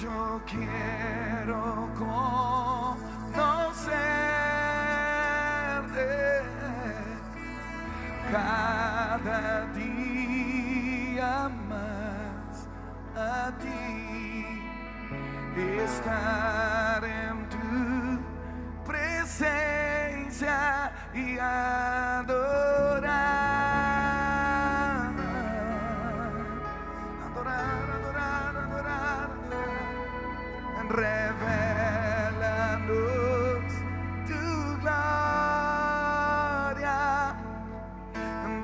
Yo quiero conocerte cada día más, a ti, estar en tu presencia y adorar. Revelanos tu gloria.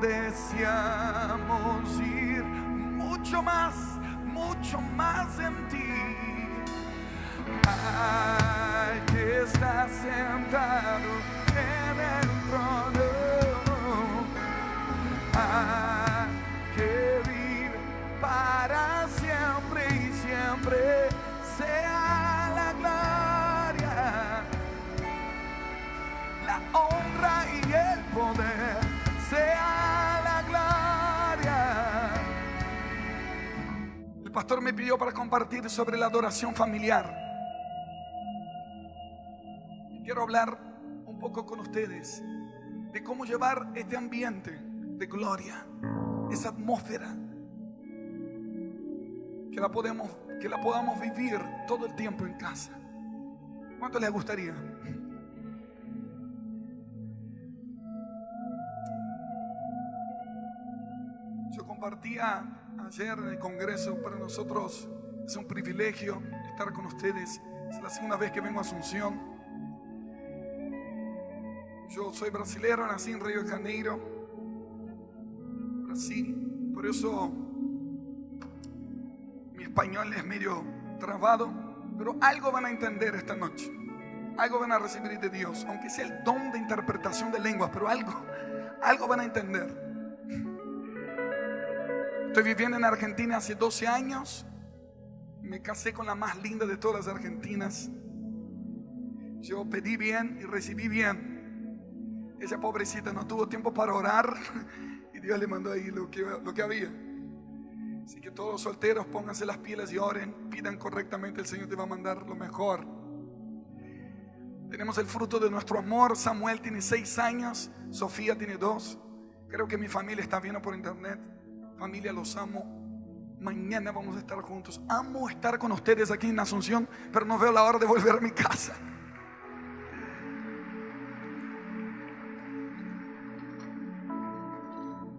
Deseamos ir mucho más en ti. Ay, que estás sentado en el trono. Ay, que vive para siempre y siempre. Sea la gloria, la honra y el poder. Sea la gloria. El pastor me pidió para compartir sobre la adoración familiar. Quiero hablar un poco con ustedes de cómo llevar este ambiente de gloria, esa atmósfera, que la podamos vivir todo el tiempo en casa. ¿Cuánto les gustaría? Yo compartía ayer en el Congreso. Para nosotros es un privilegio estar con ustedes. Es la segunda vez que vengo a Asunción. Yo soy brasilero, nací en Río de Janeiro, Brasil. Por eso mi español es medio trabado, pero algo van a entender esta noche. Algo van a recibir de Dios, aunque sea el don de interpretación de lenguas, pero algo van a entender. Estoy viviendo en Argentina hace 12 años. Me casé con la más linda de todas las argentinas. Yo pedí bien y recibí bien. Ella, pobrecita, no tuvo tiempo para orar y Dios le mandó ahí lo que había. Así que todos los solteros, pónganse las pilas y oren, pidan correctamente, el Señor te va a mandar lo mejor. Tenemos el fruto de nuestro amor. Samuel tiene 6 años, Sofía tiene 2. Creo que mi familia está viendo por internet. Familia, los amo. Mañana vamos a estar juntos. Amo estar con ustedes aquí en Asunción, pero no veo la hora de volver a mi casa.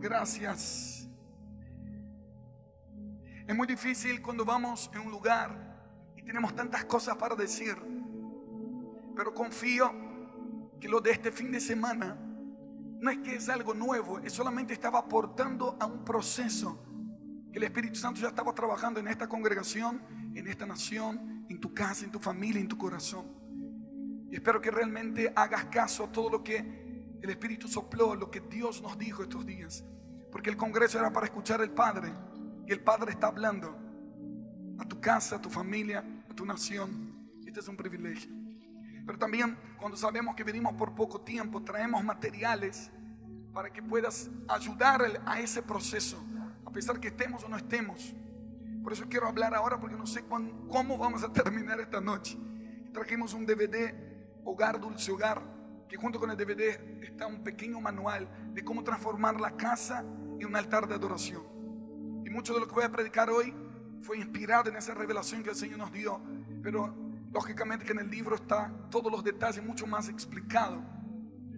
Gracias. Es muy difícil cuando vamos en un lugar y tenemos tantas cosas para decir, pero confío que lo de este fin de semana no es que es algo nuevo, es solamente estaba aportando a un proceso que el Espíritu Santo ya estaba trabajando en esta congregación, en esta nación, en tu casa, en tu familia, en tu corazón. Y espero que realmente hagas caso a todo lo que el Espíritu sopló, lo que Dios nos dijo estos días, porque el congreso era para escuchar al Padre. Y el Padre está hablando a tu casa, a tu familia, a tu nación. Este es un privilegio. Pero también cuando sabemos que venimos por poco tiempo, traemos materiales para que puedas ayudar a ese proceso, a pesar que estemos o no estemos. Por eso quiero hablar ahora, porque no sé cómo vamos a terminar esta noche. Trajimos un DVD, Hogar Dulce Hogar, que junto con el DVD está un pequeño manual de cómo transformar la casa en un altar de adoración. Y mucho de lo que voy a predicar hoy fue inspirado en esa revelación que el Señor nos dio. Pero lógicamente que en el libro está todos los detalles mucho más explicado.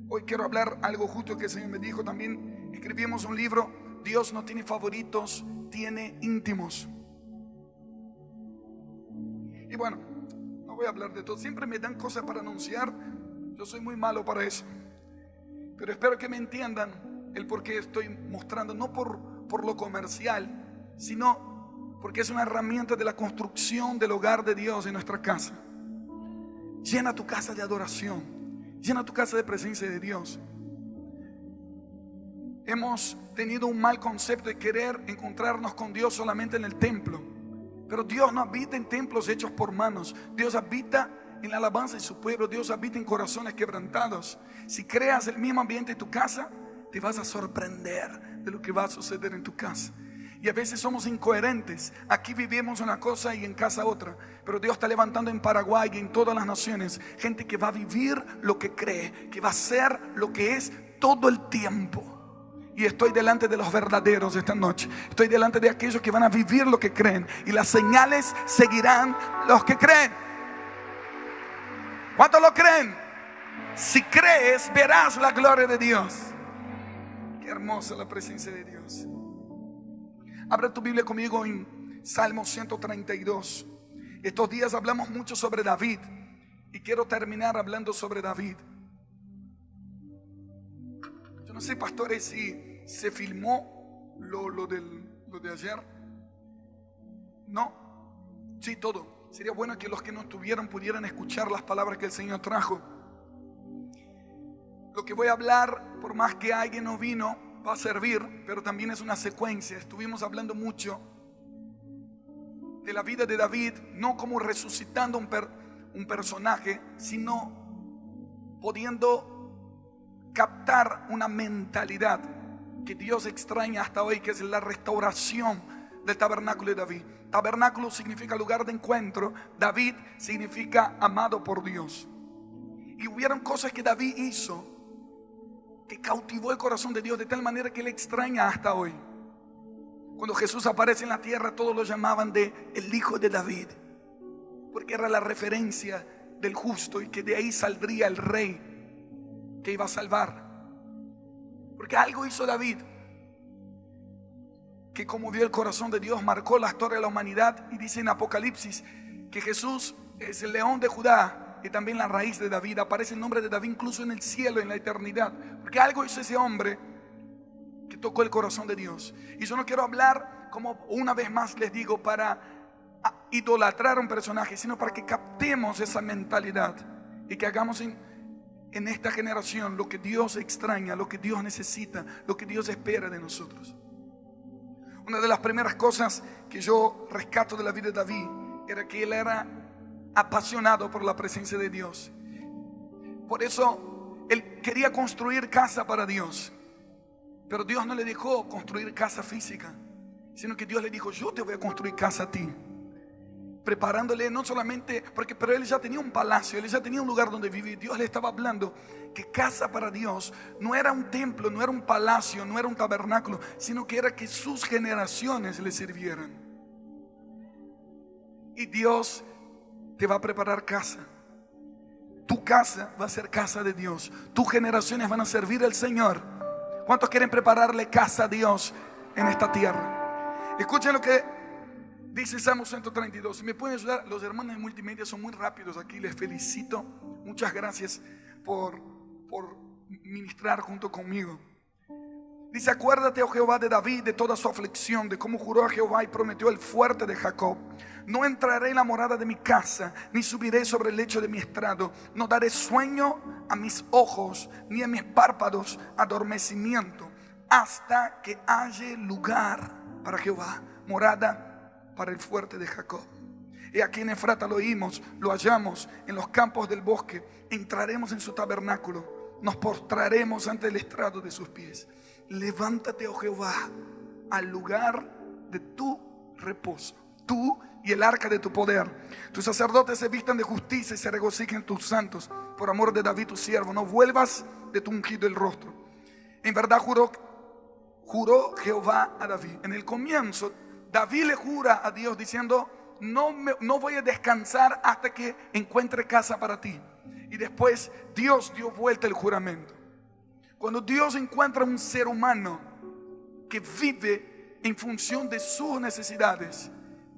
Hoy quiero hablar algo justo que el Señor me dijo. También escribimos un libro, Dios no tiene favoritos, tiene íntimos. Y bueno, no voy a hablar de todo. Siempre me dan cosas para anunciar. Yo soy muy malo para eso. Pero espero que me entiendan el por qué estoy mostrando, no por lo comercial, sino porque es una herramienta de la construcción del hogar de Dios en nuestra casa. Llena tu casa de adoración, llena tu casa de presencia de Dios. Hemos tenido un mal concepto de querer encontrarnos con Dios solamente en el templo, pero Dios no habita en templos hechos por manos. Dios habita en la alabanza de su pueblo. Dios habita en corazones quebrantados. Si creas el mismo ambiente en tu casa, te vas a sorprender de lo que va a suceder en tu casa. Y a veces somos incoherentes. Aquí vivimos una cosa y en casa otra. Pero Dios está levantando en Paraguay y en todas las naciones gente que va a vivir lo que cree, que va a ser lo que es todo el tiempo. Y estoy delante de los verdaderos esta noche. Estoy delante de aquellos que van a vivir lo que creen. Y las señales seguirán los que creen. ¿Cuántos lo creen? Si crees, verás la gloria de Dios. Qué hermosa la presencia de Dios. Abra tu Biblia conmigo en Salmo 132. Estos días hablamos mucho sobre David y quiero terminar hablando sobre David. Yo no sé, pastores, si se filmó lo de ayer. No, sí, todo. Sería bueno que los que no estuvieron pudieran escuchar las palabras que el Señor trajo. Lo que voy a hablar, por más que alguien no vino, va a servir, pero también es una secuencia. Estuvimos hablando mucho de la vida de David, no como resucitando un personaje, sino pudiendo captar una mentalidad que Dios extraña hasta hoy, que es la restauración del tabernáculo de David. Tabernáculo significa lugar de encuentro, David significa amado por Dios. Y hubieron cosas que David hizo que cautivó el corazón de Dios de tal manera que le extraña hasta hoy. Cuando Jesús aparece en la tierra, todos lo llamaban de el hijo de David, porque era la referencia del justo y que de ahí saldría el rey que iba a salvar. Porque algo hizo David que conmovió el corazón de Dios, marcó la historia de la humanidad. Y dice en Apocalipsis que Jesús es el león de Judá y también la raíz de David. Aparece el nombre de David incluso en el cielo, en la eternidad, porque algo hizo ese hombre que tocó el corazón de Dios. Y yo no quiero hablar, como una vez más les digo, para idolatrar a un personaje, sino para que captemos esa mentalidad y que hagamos en esta generación lo que Dios extraña, lo que Dios necesita, lo que Dios espera de nosotros. Una de las primeras cosas que yo rescato de la vida de David era que él era apasionado por la presencia de Dios. Por eso él quería construir casa para Dios, pero Dios no le dejó construir casa física, sino que Dios le dijo: yo te voy a construir casa a ti, preparándole no solamente pero él ya tenía un palacio, él ya tenía un lugar donde vivir. Dios le estaba hablando que casa para Dios no era un templo, no era un palacio, no era un tabernáculo, sino que era que sus generaciones le sirvieran. Y Dios te va a preparar casa. Tu casa va a ser casa de Dios. Tus generaciones van a servir al Señor. ¿Cuántos quieren prepararle casa a Dios en esta tierra? Escuchen lo que dice Salmo 132. Si me pueden ayudar, los hermanos de multimedia son muy rápidos aquí. Les felicito. Muchas gracias por ministrar junto conmigo. Dice: acuérdate, oh Jehová, de David, de toda su aflicción, de cómo juró a Jehová y prometió el fuerte de Jacob. No entraré en la morada de mi casa, ni subiré sobre el lecho de mi estrado. No daré sueño a mis ojos, ni a mis párpados adormecimiento, hasta que haya lugar para Jehová, morada para el fuerte de Jacob. Y aquí en Efrata lo oímos, lo hallamos en los campos del bosque. Entraremos en su tabernáculo, nos postraremos ante el estrado de sus pies. Levántate, oh Jehová, al lugar de tu reposo, tú y el arca de tu poder. Tus sacerdotes se vistan de justicia y se regocijen tus santos. Por amor de David tu siervo, no vuelvas de tu ungido el rostro. En verdad juró Jehová a David. En el comienzo David le jura a Dios diciendo: no voy a descansar hasta que encuentre casa para ti. Y después Dios dio vuelta el juramento. Cuando Dios encuentra un ser humano que vive en función de sus necesidades,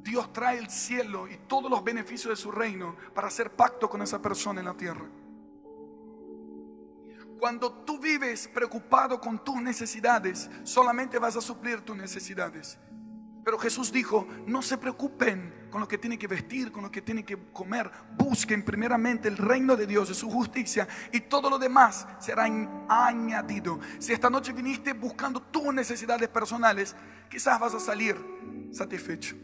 Dios trae el cielo y todos los beneficios de su reino para hacer pacto con esa persona en la tierra. Cuando tú vives preocupado con tus necesidades, solamente vas a suplir tus necesidades. Pero Jesús dijo: no se preocupen con lo que tienen que vestir, con lo que tienen que comer. Busquen primeramente el reino de Dios y su justicia, y todo lo demás será añadido. Si esta noche viniste buscando tus necesidades personales, quizás vas a salir satisfecho,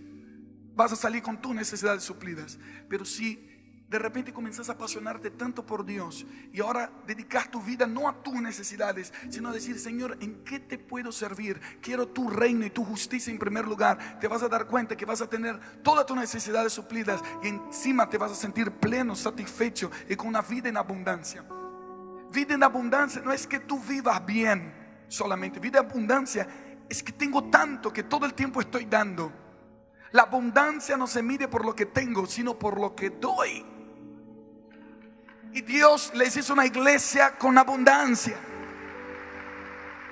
vas a salir con tus necesidades suplidas. Pero si de repente comenzás a apasionarte tanto por Dios y ahora dedicas tu vida no a tus necesidades, sino a decir: Señor, ¿en qué te puedo servir? Quiero tu reino y tu justicia en primer lugar. Te vas a dar cuenta que vas a tener todas tus necesidades suplidas y encima te vas a sentir pleno, satisfecho y con una vida en abundancia. Vida en abundancia no es que tú vivas bien solamente. Vida en abundancia es que tengo tanto que todo el tiempo estoy dando. La abundancia no se mide por lo que tengo, sino por lo que doy. Y Dios les hizo una iglesia con abundancia.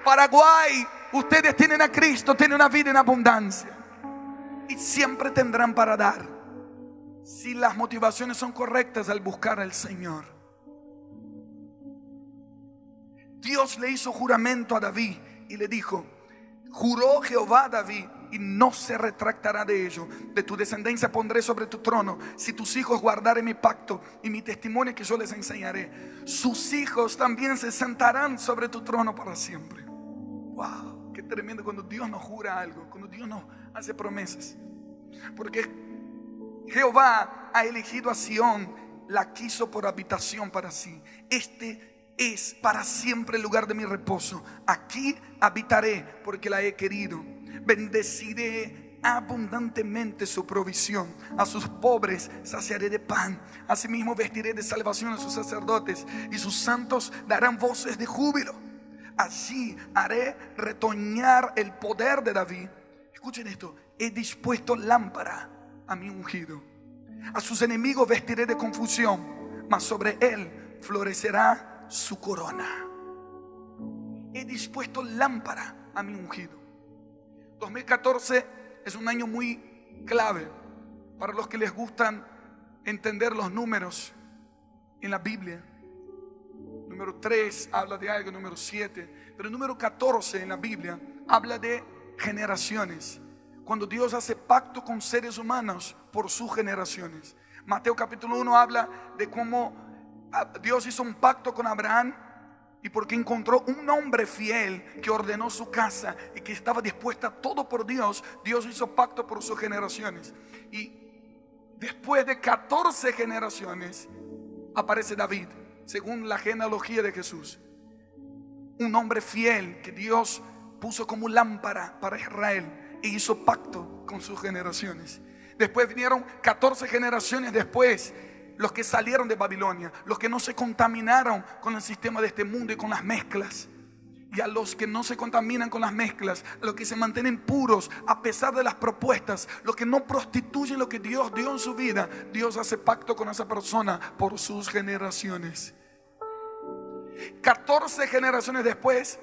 Paraguay, ustedes tienen a Cristo, tienen una vida en abundancia. Y siempre tendrán para dar, si las motivaciones son correctas al buscar al Señor. Dios le hizo juramento a David y le dijo: juró Jehová a David y no se retractará de ello. De tu descendencia pondré sobre tu trono, si tus hijos guardaren mi pacto y mi testimonio que yo les enseñaré. Sus hijos también se sentarán sobre tu trono para siempre. Wow, qué tremendo cuando Dios nos jura algo, cuando Dios nos hace promesas. Porque Jehová ha elegido a Sión, la quiso por habitación para sí. Este es para siempre el lugar de mi reposo. Aquí habitaré porque la he querido. Bendeciré abundantemente su provisión. A sus pobres saciaré de pan. Asimismo vestiré de salvación a sus sacerdotes, y sus santos darán voces de júbilo. Allí haré retoñar el poder de David. Escuchen esto: he dispuesto lámpara a mi ungido. A sus enemigos vestiré de confusión, mas sobre él florecerá su corona. He dispuesto lámpara a mi ungido. 2014 es un año muy clave para los que les gustan entender los números en la Biblia. Número 3 habla de algo, número 7, pero el número 14 en la Biblia habla de generaciones. Cuando Dios hace pacto con seres humanos por sus generaciones. Mateo capítulo 1 habla de cómo Dios hizo un pacto con Abraham, y porque encontró un hombre fiel que ordenó su casa y que estaba dispuesta a todo por Dios, Dios hizo pacto por sus generaciones. Y después de 14 generaciones aparece David, según la genealogía de Jesús. Un hombre fiel que Dios puso como lámpara para Israel e hizo pacto con sus generaciones. Después vinieron 14 generaciones después, los que salieron de Babilonia, los que no se contaminaron con el sistema de este mundo y con las mezclas. Y a los que no se contaminan con las mezclas, a los que se mantienen puros a pesar de las propuestas, los que no prostituyen lo que Dios dio en su vida, Dios hace pacto con esa persona por sus generaciones. 14 generaciones después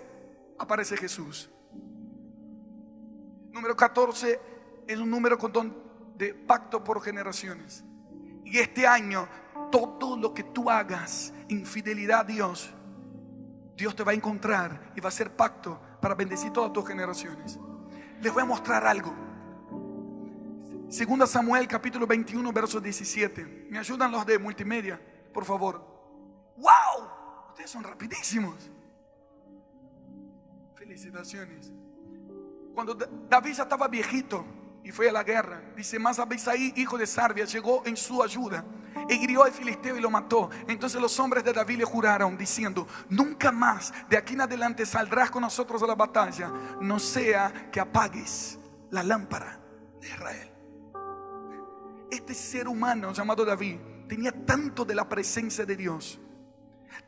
aparece Jesús. Número 14 es un número de pacto por generaciones. Y este año, todo lo que tú hagas en fidelidad a Dios, Dios te va a encontrar y va a hacer pacto para bendecir todas tus generaciones. Les voy a mostrar algo. 2 Samuel capítulo 21 verso 17. ¿Me ayudan los de multimedia, por favor? ¡Wow! Ustedes son rapidísimos. Felicitaciones. Cuando David ya estaba viejito y fue a la guerra, dice: mas Abisai, hijo de Sarbia, llegó en su ayuda e hirió al filisteo y lo mató. Entonces los hombres de David le juraron diciendo: nunca más de aquí en adelante saldrás con nosotros a la batalla, no sea que apagues la lámpara de Israel. Este ser humano llamado David tenía tanto de la presencia de Dios,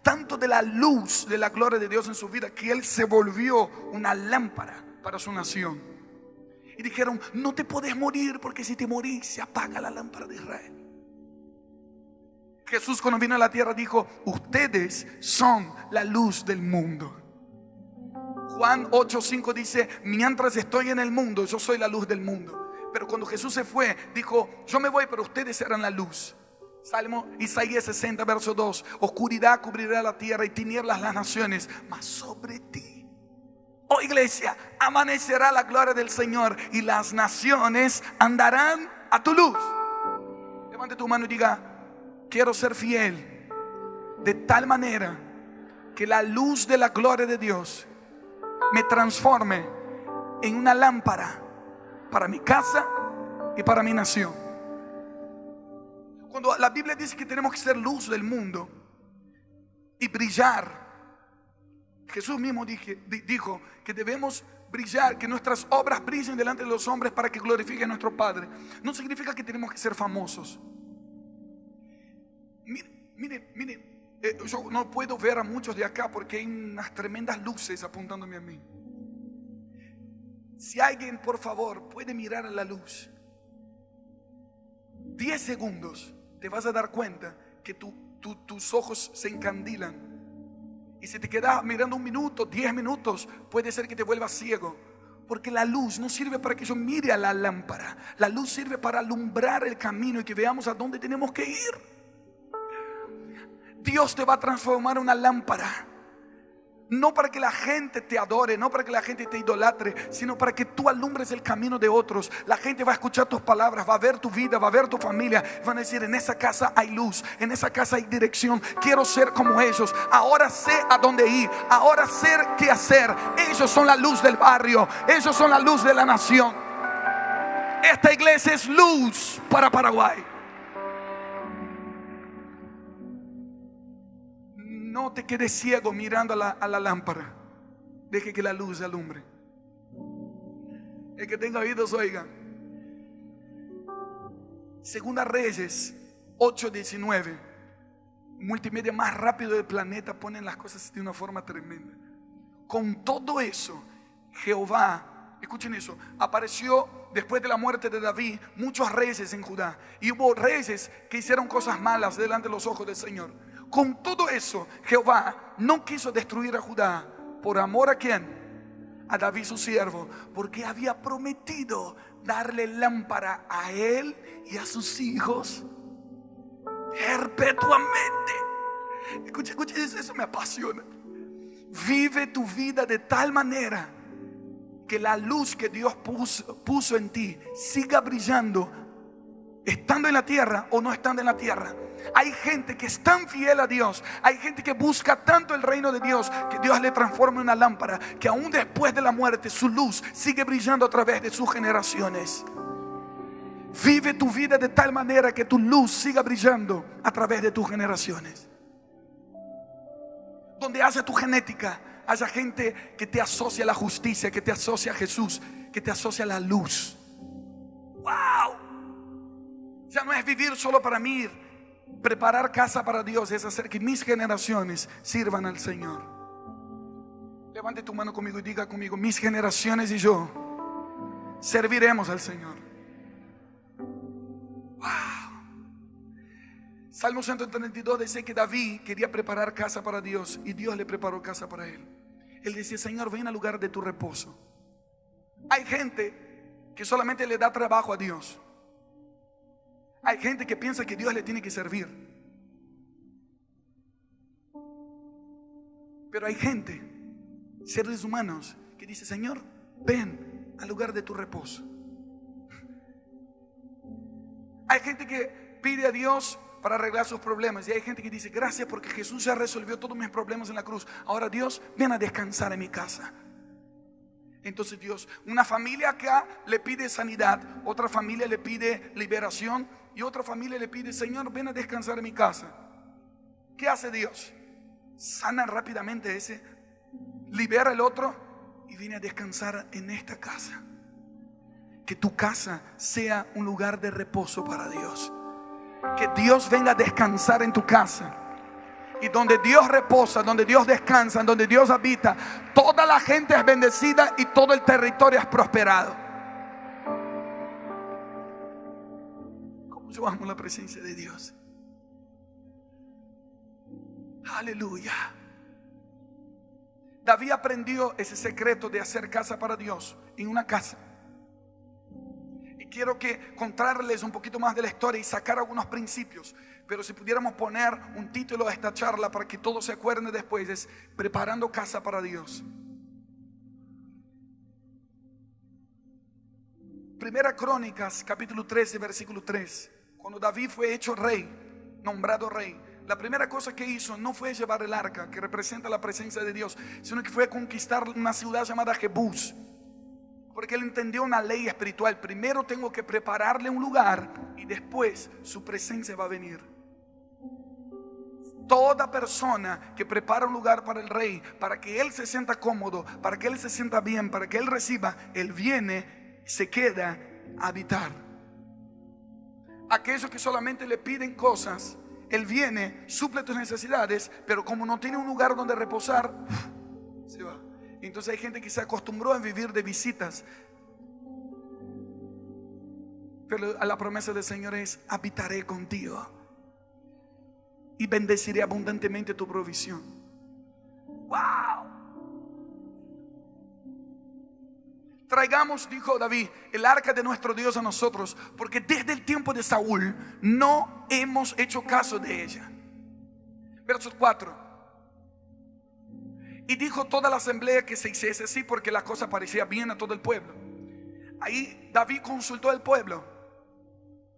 tanto de la luz de la gloria de Dios en su vida, que él se volvió una lámpara para su nación. Y dijeron: no te podés morir, porque si te morís se apaga la lámpara de Israel. Jesús, cuando vino a la tierra, dijo: ustedes son la luz del mundo. Juan 8:5 dice: mientras estoy en el mundo, yo soy la luz del mundo. Pero cuando Jesús se fue, dijo: yo me voy, pero ustedes serán la luz. Salmo Isaías 60 verso 2: oscuridad cubrirá la tierra y tinieblas las naciones, mas sobre ti, oh iglesia, amanecerá la gloria del Señor, y las naciones andarán a tu luz. Levante tu mano y diga: quiero ser fiel de tal manera que la luz de la gloria de Dios me transforme en una lámpara para mi casa y para mi nación. Cuando la Biblia dice que tenemos que ser luz del mundo y brillar, Jesús mismo dijo que debemos brillar, que nuestras obras brillen delante de los hombres para que glorifiquen a nuestro Padre. No significa que tenemos que ser famosos. Miren, yo no puedo ver a muchos de acá porque hay unas tremendas luces apuntándome a mí. Si alguien, por favor, puede mirar a la luz 10 segundos, te vas a dar cuenta que tus ojos se encandilan. Y si te quedas mirando 1 minuto, 10 minutos, puede ser que te vuelvas ciego. Porque la luz no sirve para que yo mire a la lámpara. La luz sirve para alumbrar el camino y que veamos a dónde tenemos que ir. Dios te va a transformar en una lámpara. No para que la gente te adore, no para que la gente te idolatre, sino para que tú alumbres el camino de otros. La gente va a escuchar tus palabras, va a ver tu vida, va a ver tu familia. Van a decir: en esa casa hay luz, en esa casa hay dirección. Quiero ser como ellos. Ahora sé a dónde ir, ahora sé qué hacer. Ellos son la luz del barrio, ellos son la luz de la nación. Esta iglesia es luz para Paraguay. No te quedes ciego mirando a la lámpara. Deje que la luz alumbre. El que tenga oídos oiga. Segunda Reyes 8:19. Multimedia más rápido del planeta, ponen las cosas de una forma tremenda. Con todo eso, Jehová, escuchen eso, apareció después de la muerte de David muchos reyes en Judá. Y hubo reyes que hicieron cosas malas delante de los ojos del Señor. Con todo eso, Jehová no quiso destruir a Judá. ¿Por amor a quién? A David su siervo, porque había prometido darle lámpara a él y a sus hijos perpetuamente. Escucha, eso me apasiona. Vive tu vida de tal manera que la luz que Dios puso en ti siga brillando, estando en la tierra o no estando en la tierra. Hay gente que es tan fiel a Dios, hay gente que busca tanto el reino de Dios, que Dios le transforma en una lámpara, que aún después de la muerte su luz sigue brillando a través de sus generaciones. Vive tu vida de tal manera que tu luz siga brillando a través de tus generaciones. Donde haya tu genética, haya gente que te asocia a la justicia, que te asocia a Jesús, que te asocia a la luz. ¡Wow! Ya no es vivir solo para mí. Preparar casa para Dios es hacer que mis generaciones sirvan al Señor. Levante tu mano conmigo y diga conmigo: mis generaciones y yo serviremos al Señor. Wow. Salmo 132 dice que David quería preparar casa para Dios y Dios le preparó casa para él. Él decía: Señor, ven al lugar de tu reposo. Hay gente que solamente le da trabajo a Dios. Hay gente que piensa que Dios le tiene que servir. Pero hay gente, seres humanos, que dice: Señor, ven al lugar de tu reposo. Hay gente que pide a Dios para arreglar sus problemas. Y hay gente que dice: gracias porque Jesús ya resolvió todos mis problemas en la cruz. Ahora Dios, ven a descansar en mi casa. Entonces Dios, una familia acá le pide sanidad, otra familia le pide liberación y otra familia le pide: Señor, ven a descansar en mi casa. ¿Qué hace Dios? Sana rápidamente ese, libera el otro y viene a descansar en esta casa. Que tu casa sea un lugar de reposo para Dios. Que Dios venga a descansar en tu casa. Y donde Dios reposa, donde Dios descansa, donde Dios habita, toda la gente es bendecida y todo el territorio es prosperado. ¿Cómo yo amo la presencia de Dios? Aleluya. David aprendió ese secreto de hacer casa para Dios en una casa. Y quiero contarles un poquito más de la historia y sacar algunos principios. Pero si pudiéramos poner un título a esta charla para que todos se acuerden después, es Preparando casa para Dios. Primera Crónicas, capítulo 13, versículo 3. Cuando David fue hecho rey, nombrado rey, la primera cosa que hizo no fue llevar el arca, que representa la presencia de Dios, sino que fue conquistar una ciudad llamada Jebús. Porque él entendió una ley espiritual. Primero tengo que prepararle un lugar y después su presencia va a venir. Toda persona que prepara un lugar para el rey, para que él se sienta cómodo, para que él se sienta bien, para que él reciba, él viene, se queda a habitar. Aquellos que solamente le piden cosas, él viene, suple tus necesidades, pero como no tiene un lugar donde reposar, se va. Entonces hay gente que se acostumbró a vivir de visitas. Pero a la promesa del Señor es: habitaré contigo y bendeciré abundantemente tu provisión. ¡Wow! Traigamos, dijo David, el arca de nuestro Dios a nosotros, porque desde el tiempo de Saúl no hemos hecho caso de ella. Verso 4. Y dijo toda la asamblea que se hiciese así, porque la cosa parecía bien a todo el pueblo. Ahí David consultó al pueblo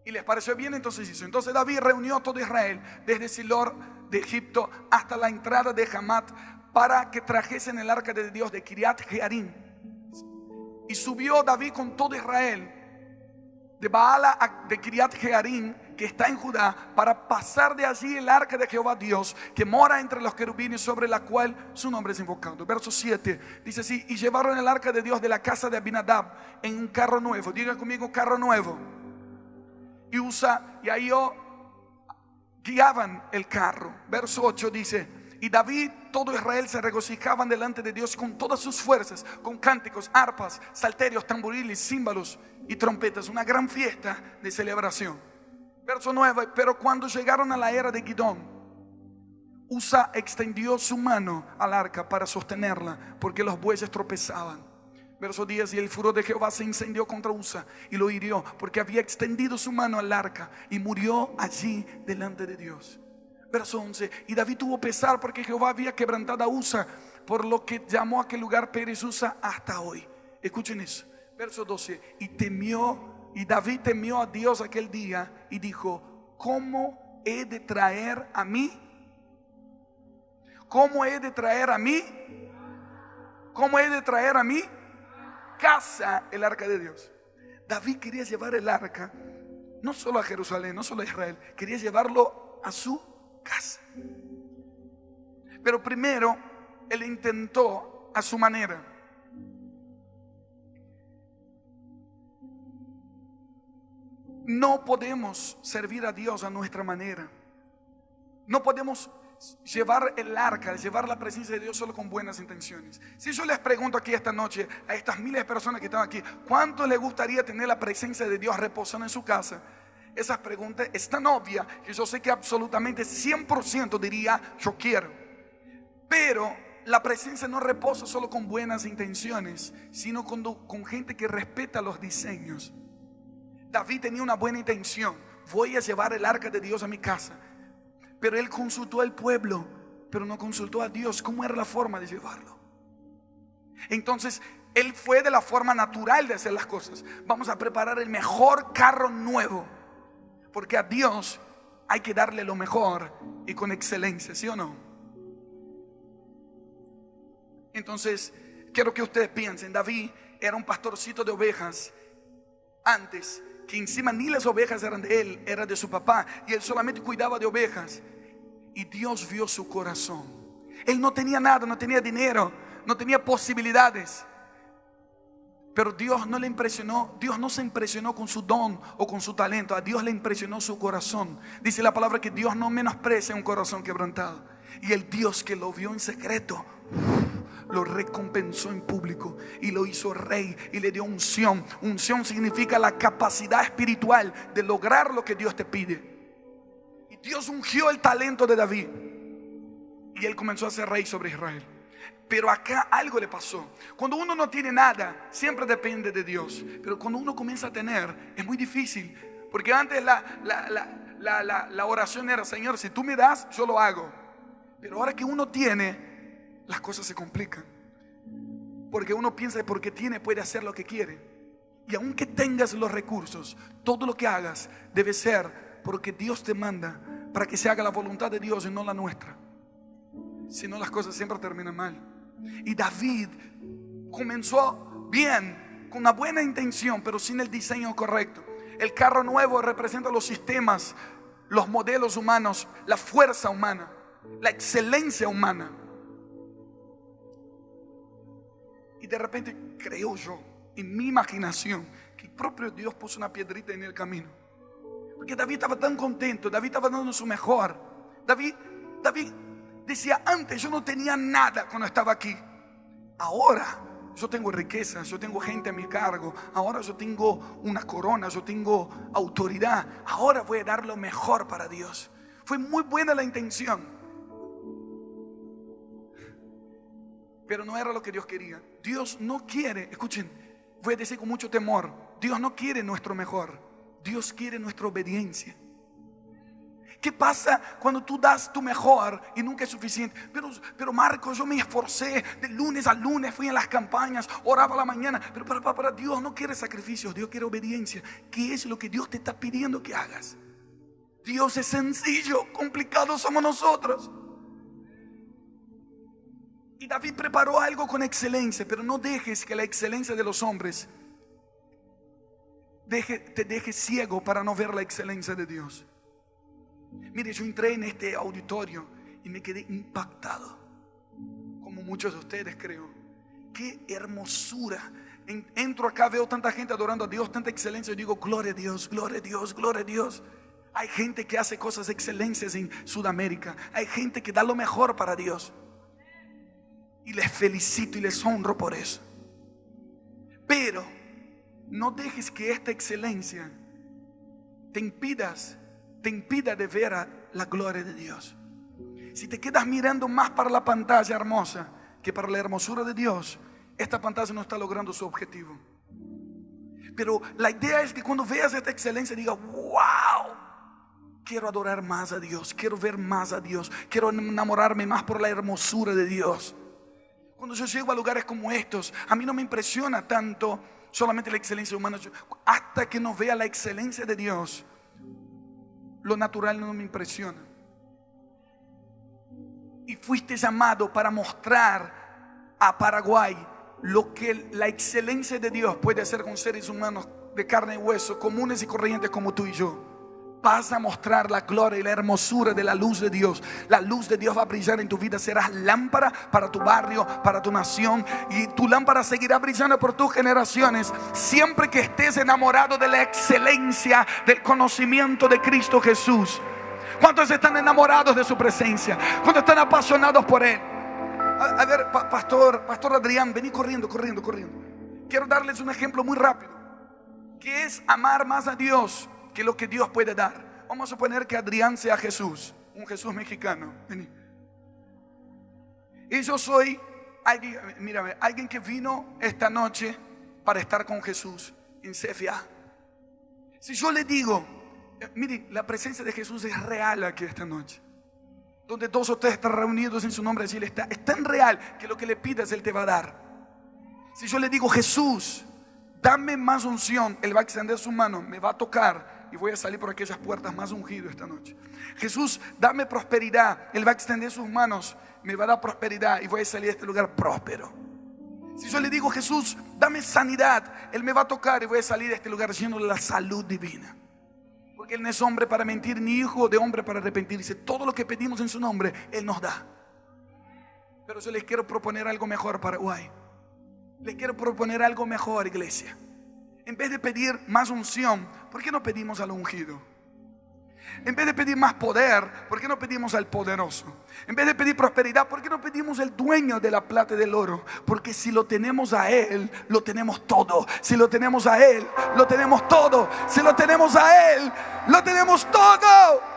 y les pareció bien, entonces hizo. Entonces David reunió a todo Israel, desde Silor de Egipto hasta la entrada de Hamat, para que trajesen el arca de Dios de Kiriat Jearim. Y subió David con todo Israel de Baala de Kiriat Jearim, que está en Judá, para pasar de allí el arca de Jehová Dios, que mora entre los querubines, sobre la cual su nombre es invocado. Verso 7 dice así: y llevaron el arca de Dios de la casa de Abinadab en un carro nuevo. Diga conmigo: carro nuevo. Y ahí guiaban el carro. Verso 8 dice: y David, todo Israel se regocijaban delante de Dios con todas sus fuerzas, con cánticos, arpas, salterios, tamboriles, címbalos y trompetas. Una gran fiesta de celebración. Verso 9: pero cuando llegaron a la era de Gidón, Usa extendió su mano al arca para sostenerla, porque los bueyes tropezaban. Verso 10: y el furor de Jehová se incendió contra Usa y lo hirió, porque había extendido su mano al arca, y murió allí delante de Dios. Verso 11: y David tuvo pesar porque Jehová había quebrantado a Usa, por lo que llamó a aquel lugar Pérez Usa hasta hoy. Escuchen eso. Verso 12: y David temió a Dios aquel día y dijo: ¿cómo he de traer a mí? ¿Cómo he de traer a mí? ¿Cómo he de traer a mí? Casa el arca de Dios. David quería llevar el arca no solo a Jerusalén, no solo a Israel, quería llevarlo a su casa. Pero primero él intentó a su manera. No podemos servir a Dios a nuestra manera. No podemos llevar el arca, llevar la presencia de Dios solo con buenas intenciones. Si yo les pregunto aquí esta noche a estas miles de personas que están aquí, ¿cuánto les gustaría tener la presencia de Dios reposando en su casa? Esa pregunta es tan obvia que yo sé que absolutamente 100% diría: yo quiero. Pero la presencia no reposa solo con buenas intenciones, sino con gente que respeta los diseños. David tenía una buena intención: voy a llevar el arca de Dios a mi casa. Pero él consultó al pueblo, pero no consultó a Dios cómo era la forma de llevarlo. Entonces él fue de la forma natural de hacer las cosas. Vamos a preparar el mejor carro nuevo, porque a Dios hay que darle lo mejor y con excelencia, ¿sí o no? Entonces quiero que ustedes piensen: David era un pastorcito de ovejas antes, que encima ni las ovejas eran de él, era de su papá, y él solamente cuidaba de ovejas. Y Dios vio su corazón. Él no tenía nada, no tenía dinero, no tenía posibilidades, pero Dios no le impresionó. Dios no se impresionó con su don o con su talento. A Dios le impresionó su corazón. Dice la palabra que Dios no menosprecia un corazón quebrantado. Y el Dios que lo vio en secreto lo recompensó en público y lo hizo rey y le dio unción. Unción significa la capacidad espiritual de lograr lo que Dios te pide. Y Dios ungió el talento de David y él comenzó a ser rey sobre Israel. Pero acá algo le pasó. Cuando uno no tiene nada, siempre depende de Dios. Pero cuando uno comienza a tener, es muy difícil. Porque antes la oración era: Señor, si tú me das, yo lo hago. Pero ahora que uno tiene, las cosas se complican. Porque uno piensa que porque tiene puede hacer lo que quiere. Y aunque tengas los recursos, todo lo que hagas debe ser porque Dios te manda, para que se haga la voluntad de Dios y no la nuestra. Si no, las cosas siempre terminan mal. Y David comenzó bien, con una buena intención, pero sin el diseño correcto. El carro nuevo representa los sistemas, los modelos humanos, la fuerza humana, la excelencia humana. Y de repente creo yo, en mi imaginación, que el propio Dios puso una piedrita en el camino. Porque David estaba tan contento, David estaba dando su mejor. David decía, antes yo no tenía nada cuando estaba aquí. Ahora yo tengo riquezas, yo tengo gente a mi cargo. Ahora yo tengo una corona, yo tengo autoridad. Ahora voy a dar lo mejor para Dios. Fue muy buena la intención, pero no era lo que Dios quería. Dios no quiere, escuchen, voy a decir con mucho temor, Dios no quiere nuestro mejor. Dios quiere nuestra obediencia. ¿Qué pasa cuando tú das tu mejor y nunca es suficiente? Pero Marcos, yo me esforcé de lunes a lunes, fui en las campañas, oraba a la mañana. Pero para Dios no quiere sacrificios, Dios quiere obediencia. ¿Qué es lo que Dios te está pidiendo que hagas? Dios es sencillo, complicado somos nosotros. Y David preparó algo con excelencia, pero no dejes que la excelencia de los hombres te deje ciego para no ver la excelencia de Dios. Mire, yo entré en este auditorio y me quedé impactado, como muchos de ustedes creo. Qué hermosura. Entro acá, veo tanta gente adorando a Dios, tanta excelencia, y digo, gloria a Dios, gloria a Dios, gloria a Dios. Hay gente que hace cosas excelencias en Sudamérica. Hay gente que da lo mejor para Dios, y les felicito y les honro por eso. Pero no dejes que esta excelencia te impida de ver la gloria de Dios. Si te quedas mirando más para la pantalla hermosa que para la hermosura de Dios, esta pantalla no está logrando su objetivo. Pero la idea es que cuando veas esta excelencia digas, wow, quiero adorar más a Dios, quiero ver más a Dios, quiero enamorarme más por la hermosura de Dios. Cuando yo llego a lugares como estos, a mí no me impresiona tanto solamente la excelencia humana. Hasta que no vea la excelencia de Dios, lo natural no me impresiona. Y fuiste llamado para mostrar a Paraguay lo que la excelencia de Dios puede hacer con seres humanos de carne y hueso, comunes y corrientes como tú y yo. Vas a mostrar la gloria y la hermosura de la luz de Dios. La luz de Dios va a brillar en tu vida. Serás lámpara para tu barrio, para tu nación. Y tu lámpara seguirá brillando por tus generaciones, siempre que estés enamorado de la excelencia del conocimiento de Cristo Jesús. ¿Cuántos están enamorados de su presencia? ¿Cuántos están apasionados por Él? A ver, Pastor Adrián, vení corriendo. Quiero darles un ejemplo muy rápido, que es amar más a Dios que lo que Dios puede dar. Vamos a suponer que Adrián sea Jesús, un Jesús mexicano. Vení. Y yo soy alguien que vino esta noche para estar con Jesús en CFA. Si yo le digo, mire, la presencia de Jesús es real aquí esta noche. Donde todos ustedes están reunidos en su nombre, allí Él está. Es tan real que lo que le pidas Él te va a dar. Si yo le digo, Jesús, dame más unción, Él va a extender su mano, me va a tocar y voy a salir por aquellas puertas más ungido esta noche. Jesús, dame prosperidad, Él va a extender sus manos, me va a dar prosperidad y voy a salir de este lugar próspero. Si yo le digo, Jesús, dame sanidad, Él me va a tocar y voy a salir de este lugar lleno de la salud divina. Porque Él no es hombre para mentir, ni hijo de hombre para arrepentirse. Todo lo que pedimos en su nombre, Él nos da. Pero yo les quiero proponer algo mejor, Paraguay. Les quiero proponer algo mejor, iglesia. En vez de pedir más unción, ¿por qué no pedimos al ungido? En vez de pedir más poder, ¿por qué no pedimos al poderoso? En vez de pedir prosperidad, ¿por qué no pedimos al dueño de la plata y del oro? Porque si lo tenemos a Él, lo tenemos todo. Si lo tenemos a Él, lo tenemos todo. Si lo tenemos a Él, lo tenemos todo.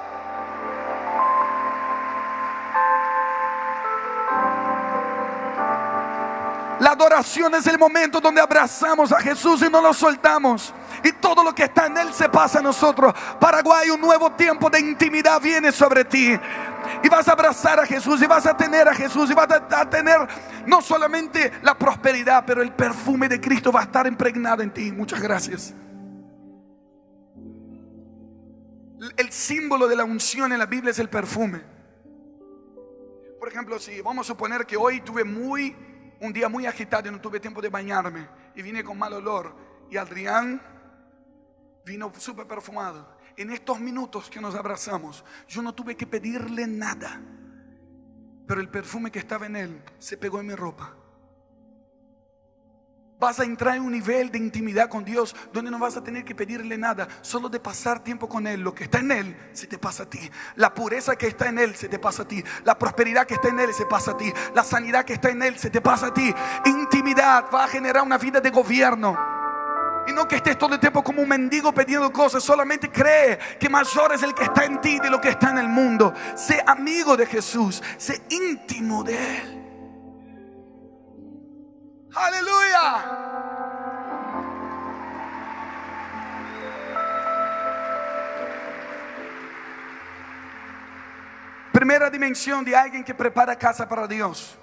La adoración es el momento donde abrazamos a Jesús y no lo soltamos. Y todo lo que está en Él se pasa a nosotros. Paraguay, un nuevo tiempo de intimidad viene sobre ti. Y vas a abrazar a Jesús y vas a tener a Jesús. Y vas a tener no solamente la prosperidad, pero el perfume de Cristo va a estar impregnado en ti. Muchas gracias. El símbolo de la unción en la Biblia es el perfume. Por ejemplo, si vamos a suponer que hoy tuve un día muy agitado y no tuve tiempo de bañarme, y vine con mal olor. Y Adrián vino súper perfumado. En estos minutos que nos abrazamos, yo no tuve que pedirle nada, pero el perfume que estaba en él se pegó en mi ropa. Vas a entrar en un nivel de intimidad con Dios donde no vas a tener que pedirle nada, solo de pasar tiempo con Él. Lo que está en Él se te pasa a ti. La pureza que está en Él se te pasa a ti. La prosperidad que está en Él se pasa a ti. La sanidad que está en Él se te pasa a ti. Intimidad va a generar una vida de gobierno. Y no que estés todo el tiempo como un mendigo pidiendo cosas. Solamente cree que mayor es el que está en ti de lo que está en el mundo. Sé amigo de Jesús. Sé íntimo de Él. Aleluya. Primera dimensión de alguien que prepara casa para Dios: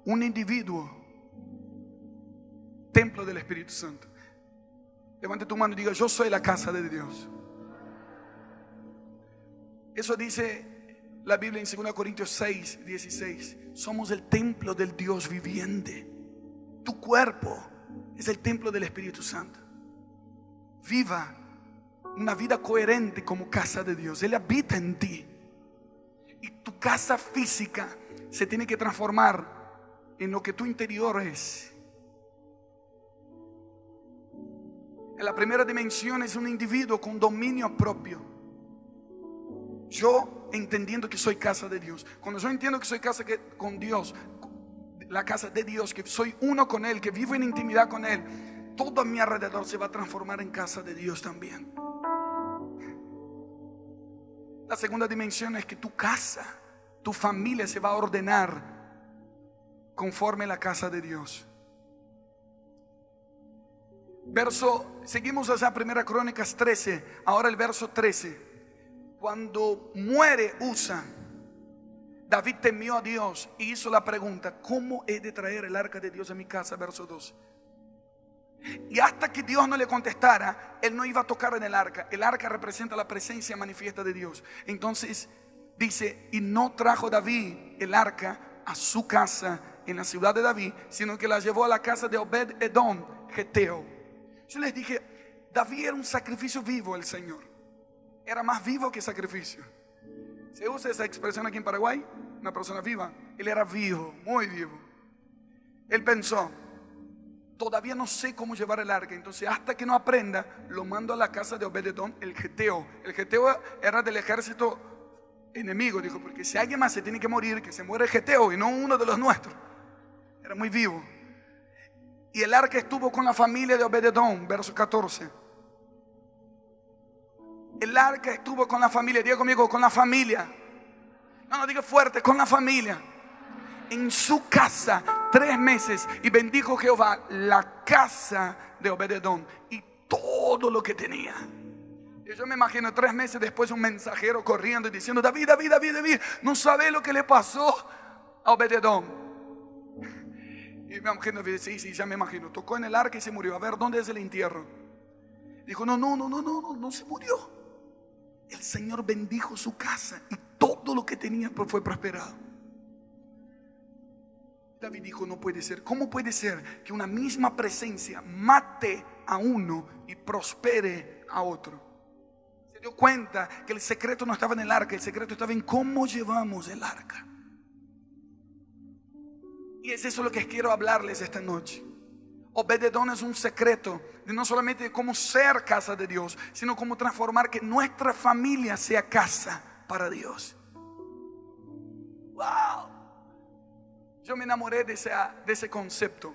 un individuo, templo del Espíritu Santo. Levante tu mano y diga: yo soy la casa de Dios. Eso dice la Biblia en 2 Corintios 6, 16. Somos el templo del Dios viviente. Tu cuerpo es el templo del Espíritu Santo. Viva una vida coherente como casa de Dios. Él habita en ti. Y tu casa física se tiene que transformar en lo que tu interior es. En la primera dimensión es un individuo con dominio propio. Yo entendiendo que soy casa de Dios. Cuando yo entiendo que soy casa con Dios, la casa de Dios, que soy uno con Él, que vivo en intimidad con Él, todo a mi alrededor se va a transformar en casa de Dios también. La segunda dimensión es que tu casa, tu familia se va a ordenar conforme a la casa de Dios. Seguimos allá, 1 Crónicas 13, ahora el verso 13. Cuando muere Usa, David temió a Dios y hizo la pregunta: ¿cómo he de traer el arca de Dios a mi casa? Verso 2. Y hasta que Dios no le contestara, él no iba a tocar en el arca. El arca representa la presencia manifiesta de Dios. Entonces dice: y no trajo David el arca a su casa en la ciudad de David, sino que la llevó a la casa de Obed-Edom, geteo. Yo les dije, David era un sacrificio vivo el Señor. Era más vivo que sacrificio. ¿Se usa esa expresión aquí en Paraguay? Una persona viva. Él era vivo, muy vivo. Él pensó: todavía no sé cómo llevar el arca, entonces hasta que no aprenda, lo mando a la casa de Obed-Edom, el geteo. El geteo era del ejército enemigo. Dijo: porque si alguien más se tiene que morir, que se muere el geteo y no uno de los nuestros. Era muy vivo. Y el arca estuvo con la familia de Obed-Edom, verso 14. El arca estuvo con la familia. Diga conmigo: con la familia. No, diga fuerte: con la familia. En su casa 3 meses. Y bendijo Jehová la casa de Obed-Edom y todo lo que tenía. Y yo me imagino 3 meses después un mensajero corriendo y diciendo: David, no sabe lo que le pasó a Obed-Edom. Y me imagino, sí, ya me imagino. Tocó en el arca y se murió. A ver, ¿dónde es el entierro? Dijo: no se murió. El Señor bendijo su casa y todo lo que tenía fue prosperado. David dijo: no puede ser. ¿Cómo puede ser que una misma presencia mate a uno y prospere a otro? Se dio cuenta que el secreto no estaba en el arca, el secreto estaba en cómo llevamos el arca. Y es eso lo que quiero hablarles esta noche. Obed-Edom es un secreto de no solamente de cómo ser casa de Dios, sino cómo transformar que nuestra familia sea casa para Dios. Wow. Yo me enamoré de ese concepto.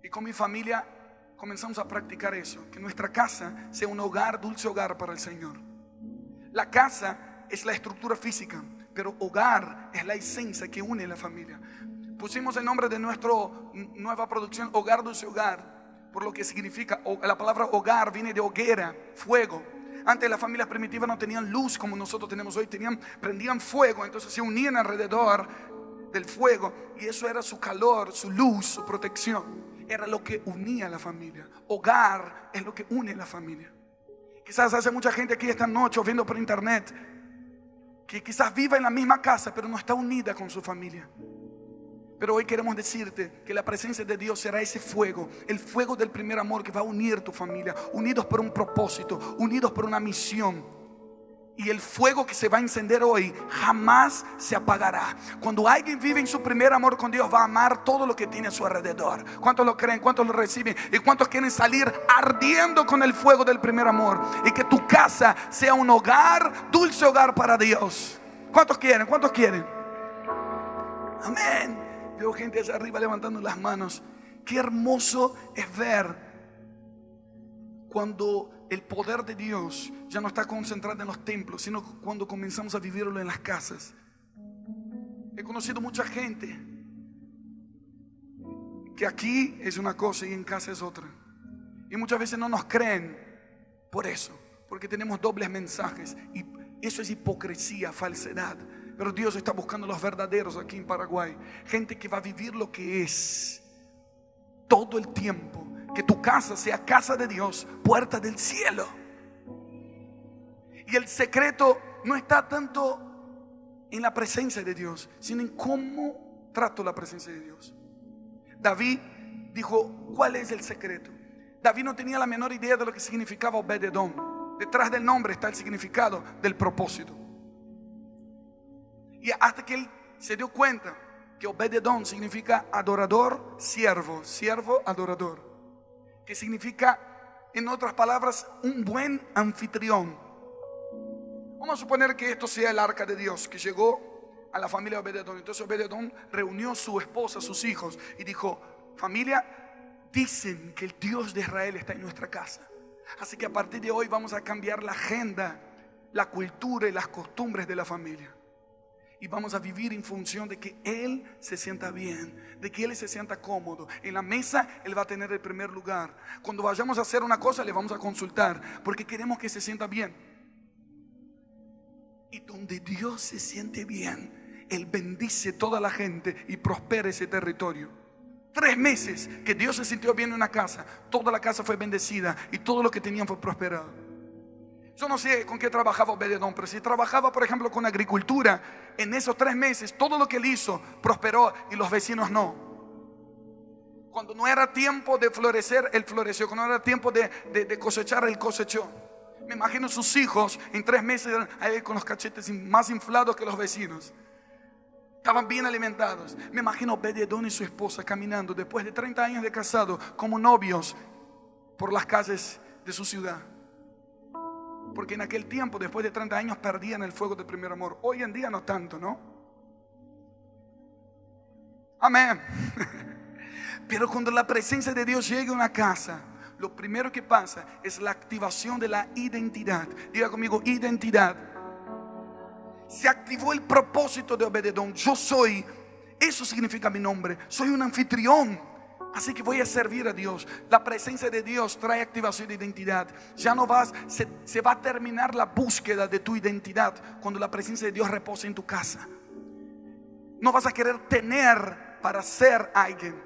Y con mi familia comenzamos a practicar eso. Que nuestra casa sea un hogar, dulce hogar para el Señor. La casa es la estructura física, pero hogar es la esencia que une la familia. Pusimos el nombre de nuestra nueva producción Hogar Dulce Hogar, por lo que significa, la palabra hogar viene de hoguera, fuego. Antes las familias primitivas no tenían luz como nosotros tenemos hoy, prendían fuego, entonces se unían alrededor del fuego y eso era su calor, su luz, su protección. Era lo que unía a la familia. Hogar es lo que une a la familia. Quizás hace mucha gente aquí esta noche viendo por internet que quizás viva en la misma casa pero no está unida con su familia. Pero hoy queremos decirte que la presencia de Dios será ese fuego, el fuego del primer amor que va a unir tu familia, unidos por un propósito, unidos por una misión. Y el fuego que se va a encender hoy jamás se apagará. Cuando alguien vive en su primer amor con Dios, va a amar todo lo que tiene a su alrededor. ¿Cuántos lo creen? ¿Cuántos lo reciben? ¿Y cuántos quieren salir ardiendo con el fuego del primer amor? Y que tu casa sea un hogar, dulce hogar para Dios. ¿Cuántos quieren? ¿Cuántos quieren? Amén. Veo gente allá arriba levantando las manos. Qué hermoso es ver cuando el poder de Dios ya no está concentrado en los templos, sino cuando comenzamos a vivirlo en las casas. He conocido mucha gente que aquí es una cosa y en casa es otra. Y muchas veces no nos creen por eso, porque tenemos dobles mensajes. Y eso es hipocresía, falsedad. Pero Dios está buscando los verdaderos aquí en Paraguay. Gente que va a vivir lo que es todo el tiempo. Que tu casa sea casa de Dios, puerta del cielo. Y el secreto no está tanto en la presencia de Dios, sino en cómo trato la presencia de Dios. David dijo, ¿cuál es el secreto? David no tenía la menor idea de lo que significaba Obed-Edom. Detrás del nombre está el significado del propósito. Y hasta que él se dio cuenta que Obed-Edom significa adorador, siervo, siervo, adorador. Que significa, en otras palabras, un buen anfitrión. Vamos a suponer que esto sea el arca de Dios que llegó a la familia de Obed-Edom. Entonces Obed-Edom reunió a su esposa, a sus hijos y dijo, familia, dicen que el Dios de Israel está en nuestra casa. Así que a partir de hoy vamos a cambiar la agenda, la cultura y las costumbres de la familia. Y vamos a vivir en función de que Él se sienta bien, de que Él se sienta cómodo. En la mesa Él va a tener el primer lugar. Cuando vayamos a hacer una cosa le vamos a consultar, porque queremos que se sienta bien. Y donde Dios se siente bien, Él bendice toda la gente y prospera ese territorio. 3 meses que Dios se sintió bien en una casa, toda la casa fue bendecida y todo lo que tenían fue prosperado. Yo no sé con qué trabajaba Obed-Edom, pero si trabajaba, por ejemplo, con agricultura, en esos 3 meses, todo lo que él hizo prosperó y los vecinos no. Cuando no era tiempo de florecer, él floreció. Cuando no era tiempo de cosechar, él cosechó. Me imagino sus hijos en 3 meses ahí con los cachetes más inflados que los vecinos. Estaban bien alimentados. Me imagino Obed-Edom y su esposa caminando después de 30 años de casado como novios por las calles de su ciudad. Porque en aquel tiempo, después de 30 años, perdían el fuego del primer amor. Hoy en día no tanto, ¿no? Amén. Pero cuando la presencia de Dios llega a una casa, lo primero que pasa es la activación de la identidad. Diga conmigo, identidad. Se activó el propósito de Obed-Edom. Yo soy, eso significa mi nombre. Soy un anfitrión. Así que voy a servir a Dios. La presencia de Dios trae activación de identidad. Ya no vas, se va a terminar la búsqueda de tu identidad cuando la presencia de Dios reposa en tu casa. No vas a querer tener para ser alguien.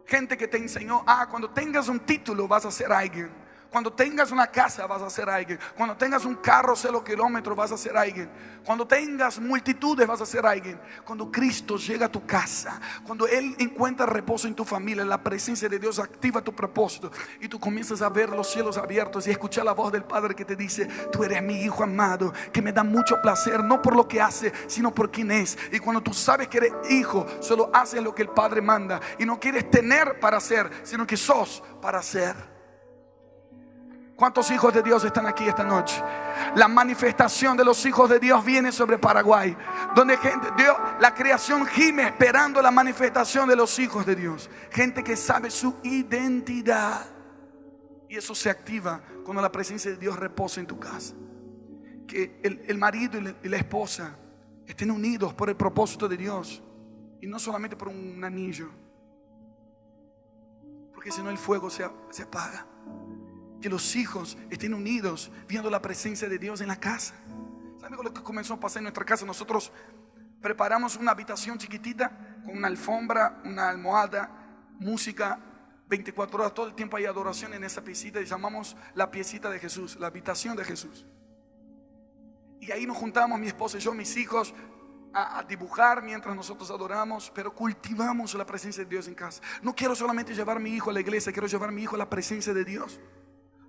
Gente que te enseñó, cuando tengas un título vas a ser alguien. Cuando tengas una casa vas a ser alguien. Cuando tengas un carro 0 kilómetros vas a ser alguien. Cuando tengas multitudes vas a ser alguien. Cuando Cristo llega a tu casa, cuando Él encuentra reposo en tu familia, la presencia de Dios activa tu propósito y tú comienzas a ver los cielos abiertos y escuchar la voz del Padre que te dice, tú eres mi hijo amado, que me da mucho placer, no por lo que hace, sino por quién es. Y cuando tú sabes que eres hijo, solo haces lo que el Padre manda y no quieres tener para hacer, sino que sos para hacer. ¿Cuántos hijos de Dios están aquí esta noche? La manifestación de los hijos de Dios viene sobre Paraguay, donde gente, Dios, la creación gime esperando la manifestación de los hijos de Dios. Gente que sabe su identidad. Y eso se activa cuando la presencia de Dios reposa en tu casa. Que el marido y la esposa estén unidos por el propósito de Dios y no solamente por un anillo, porque si no el fuego se apaga. Que los hijos estén unidos viendo la presencia de Dios en la casa. ¿Saben lo que comenzó a pasar en nuestra casa? Nosotros preparamos una habitación chiquitita con una alfombra, una almohada, música 24 horas, todo el tiempo hay adoración en esa piecita y llamamos la piecita de Jesús, la habitación de Jesús. Y ahí nos juntamos, mi esposa y yo, mis hijos, a dibujar mientras nosotros adoramos, pero cultivamos la presencia de Dios en casa. No quiero solamente llevar a mi hijo a la iglesia, quiero llevar a mi hijo a la presencia de Dios.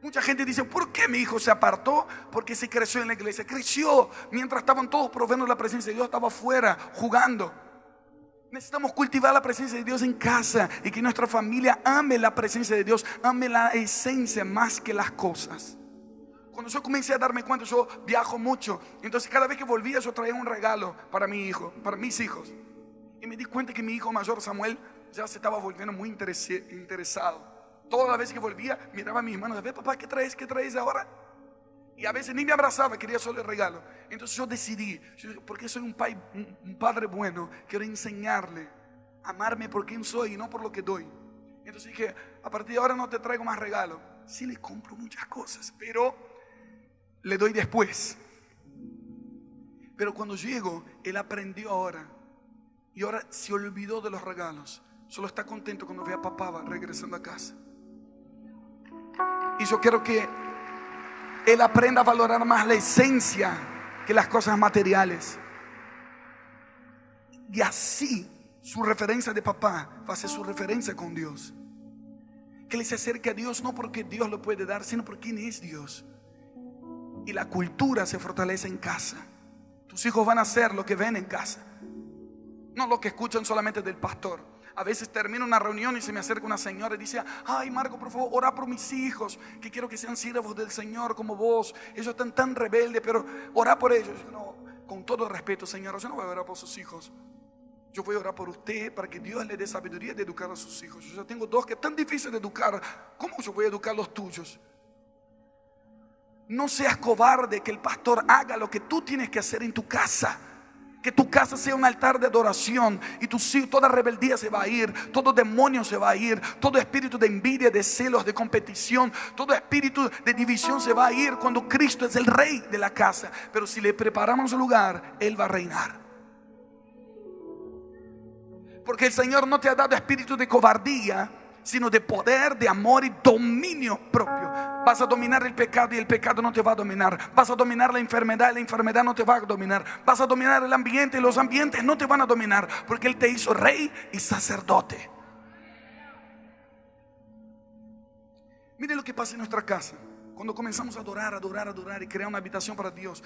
Mucha gente dice, ¿por qué mi hijo se apartó? Porque se creció en la iglesia. Creció mientras estaban todos probando la presencia de Dios, estaba afuera jugando. Necesitamos cultivar la presencia de Dios en casa y que nuestra familia ame la presencia de Dios, ame la esencia más que las cosas. Cuando yo comencé a darme cuenta, yo viajo mucho, entonces cada vez que volvía yo traía un regalo para mi hijo, para mis hijos. Y me di cuenta que mi hijo mayor Samuel ya se estaba volviendo muy interesado. Todas las veces que volvía miraba a mis manos, ve papá, ¿qué traes ahora? Y a veces ni me abrazaba, quería solo el regalo. Entonces yo decidí, porque soy un padre bueno, quiero enseñarle a amarme por quien soy y no por lo que doy. Entonces dije, a partir de ahora no te traigo más regalo. Sí le compro muchas cosas, pero le doy después. Pero cuando llego, él aprendió ahora. Y ahora se olvidó de los regalos. Solo está contento cuando ve a papá regresando a casa. Y yo quiero que él aprenda a valorar más la esencia que las cosas materiales. Y así su referencia de papá va a ser su referencia con Dios. Que él se acerque a Dios no porque Dios lo puede dar, sino por quién es Dios. Y la cultura se fortalece en casa. Tus hijos van a hacer lo que ven en casa, no lo que escuchan solamente del pastor. A veces termino una reunión y se me acerca una señora y dice, ay Marco, por favor, ora por mis hijos, que quiero que sean siervos del Señor como vos. Ellos están tan rebeldes, pero ora por ellos. Yo, no, con todo respeto, señora, yo no voy a orar por sus hijos. Yo voy a orar por usted para que Dios le dé sabiduría de educar a sus hijos. Yo ya tengo dos que es tan difícil de educar. ¿Cómo yo voy a educar los tuyos? No seas cobarde, que el pastor haga lo que tú tienes que hacer en tu casa. Que tu casa sea un altar de adoración y toda rebeldía se va a ir, todo demonio se va a ir, todo espíritu de envidia, de celos, de competición, todo espíritu de división se va a ir cuando Cristo es el rey de la casa. Pero si le preparamos un lugar, Él va a reinar. Porque el Señor no te ha dado espíritu de cobardía, sino de poder, de amor y dominio propio. Vas a dominar el pecado y el pecado no te va a dominar. Vas a dominar la enfermedad y la enfermedad no te va a dominar. Vas a dominar el ambiente y los ambientes no te van a dominar, porque Él te hizo rey y sacerdote. Mire lo que pasa en nuestra casa cuando comenzamos a adorar y crear una habitación para Dios.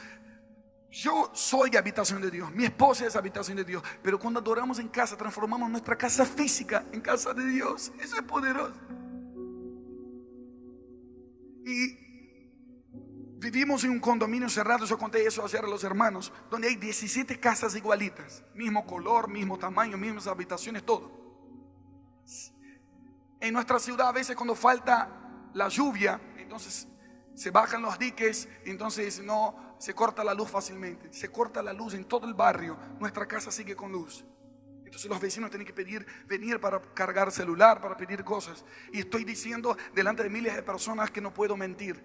Yo soy habitación de Dios, mi esposa es habitación de Dios. Pero cuando adoramos en casa, transformamos nuestra casa física en casa de Dios. Eso es poderoso. Y vivimos en un condominio cerrado. Yo conté eso ayer a los hermanos, donde hay 17 casas igualitas, mismo color, mismo tamaño, mismas habitaciones, todo. En nuestra ciudad a veces cuando falta la lluvia, entonces se bajan los diques, entonces no se corta la luz fácilmente. Se corta la luz en todo el barrio. Nuestra casa sigue con luz. Entonces los vecinos tienen que venir para cargar celular, para pedir cosas. Y estoy diciendo delante de miles de personas que no puedo mentir.